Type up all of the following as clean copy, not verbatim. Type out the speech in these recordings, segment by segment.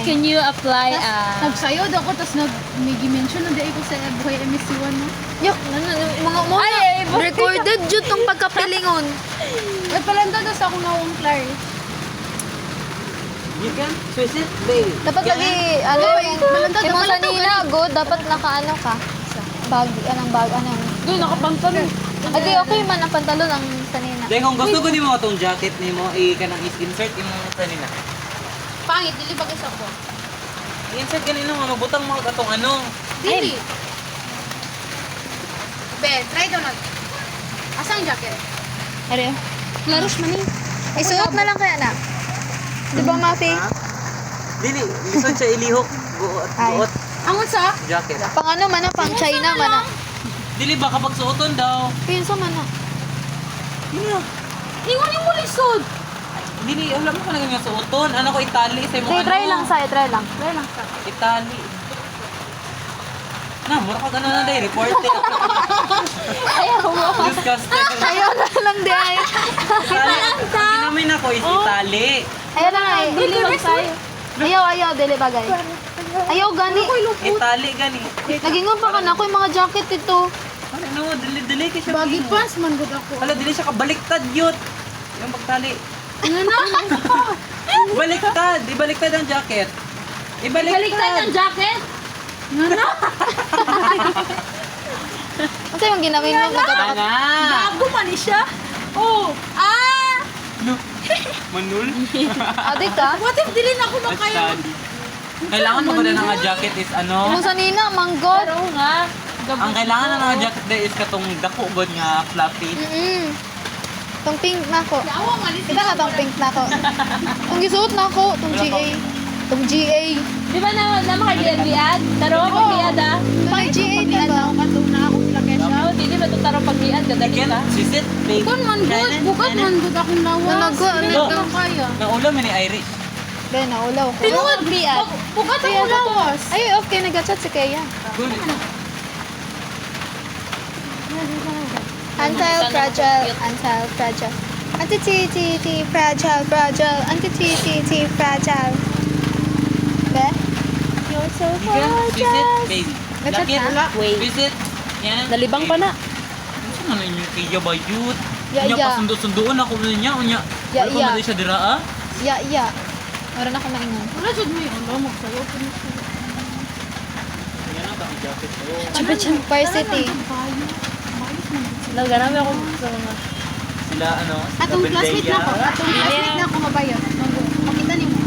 can you apply Nagsayod ako, tapos nag-mention na dahil ko sa buhay MSC1, no? Yok, mga recorded jud tong pagkapilingon. Ay, palanda daw sa akong nawang Clary. You can twist it, babe. Dapat lagi, yung sa nina, good, dapat nakaano ka. Anong. Doon, nakapantalon. Adi, okay man ang pantalon ang sanina. Dahil kung gusto ko ni mo itong jacket ni mo, kanang insert yung mga kanina. Pangit, dili ba isa ko? I-insert kanina nga, mabutang mo itong ano. Dili. Be, try daw natin. Asang jacket? Are, Clarish man isuot na lang kaya na. Di ba, Mafi? Dili, lisod siya ilihok. Buot. Angon sa? Jacket. Pang ano man na, pang China man na. Dili ba kapag suoton daw? Pinsa man na. Ingon yung mulisod. Dili, alam mo ka na ganyan suoton. Ano ko itali sa mo Sige, try lang sa'yo, try lang. Itali. Na, mura ka gano'n na dahil. Reported. Ayaw mo. Disgusting. Ayaw na lang di ay. Ginamin ako is itali. Ayaw na nga eh. Dili wag sa'yo. Ayaw, dili bagay. Ayaw gani. Itali gani. Nagingon pa ka na ako yung mga jacket ito. Ano, dili ka siya. Bagi pants man gud ako. Hala, dili siya kabaliktad yun. Yung pagtali. Ano na? Baliktad. Ibaliktad ang jacket. Baliktad ang jacket. Ano yung ginawin mo? Nagkatakat. Bago man siya. Oh. Manul? Adik ka? What if dili na ako makaya? Kailangan mo ba na nga jacket is ano? Yung sa nina, manggod. Pero nga. Ang kailangan na nga jacket day is katong dako god nga fluffy. Tong pink na ako. Awa man Kita na tong pink na ako. Tong gisuot na ako. Tong GA. Tong GA. Di ba na makagiad-giad? Taro pag-giad ah. Pang GA di Ano ba? ako katong na ako pila kesya. Oo, di ba ito taro pag-giad? Dadali Again, ka. sisit, babe. Bukan man gud, bukat man gud akong lawas. Dili No. ko kaya. Naulam ni Irish. Ben, naulaw ko. Tinuod Biad. Bukat akong lawas. Ay, okay. Nag-chat si Kaya. Good. Fragile. Anti-T, fragile. Anti-T, fragile. Be? You're so Again, sisit, fragile. babe. Nag-chat Jacket, na? Wait. Visit. Yan. Dalibang pa na. Ano yung kaya ba yun? Ya, Unya, ya. pasundo-sundoon ako niya. Unya, Ya, wala pa ya. madali siya dira, ah? Ya. Meron ako maingon. Wala jud mo yung ano magsayo ko na siya. Yan ang taki jacket ko. Varsity. Nagganami ako sa mga... Sila, ano? Atong sila classmate na Bendaya. ako. Atong classmate na ako mabayo. Makita ni mo.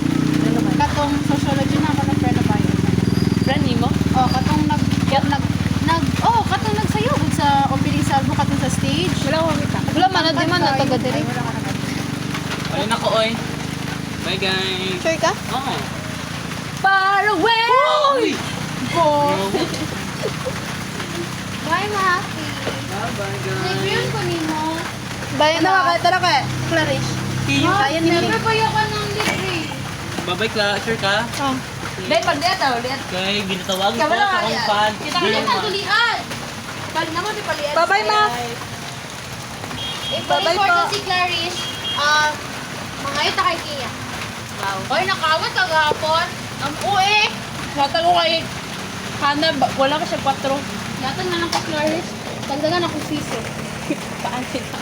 Katong sociology na ako ng friend bayo. Friend mo? Oh, katong katong nagsayo gud sa opening salvo katong sa stage. Wala ko kita. Wala man, di man nataga diri. Wala ka na gani. Ayun ako, oy. Bye, guys. Sure ka? Oo. Far away! Bye, Maki. Bye-bye, guys. Nag-yun ko nimo. Bye na. Tara ka. Clarish. Kiyo. Ayan ni. Never pa ka ng libre. Bye-bye, Sure ka? Oh. Dahil pag diya tao, diya. Okay, ginatawag ko Wala sa nga akong yan. fan. Kita ka Wilma. na tulian. Bali naman di palian. Bye-bye, Ma. Ipa-report na si Clarish. Mga ita kay Kia. Wow. Oy, nakawat kagahapon. Ang uwi. Nata ko kay Hana, wala ka siya 4. Yata na lang ko Clarish. Dagdagan ako piso. Paan sila?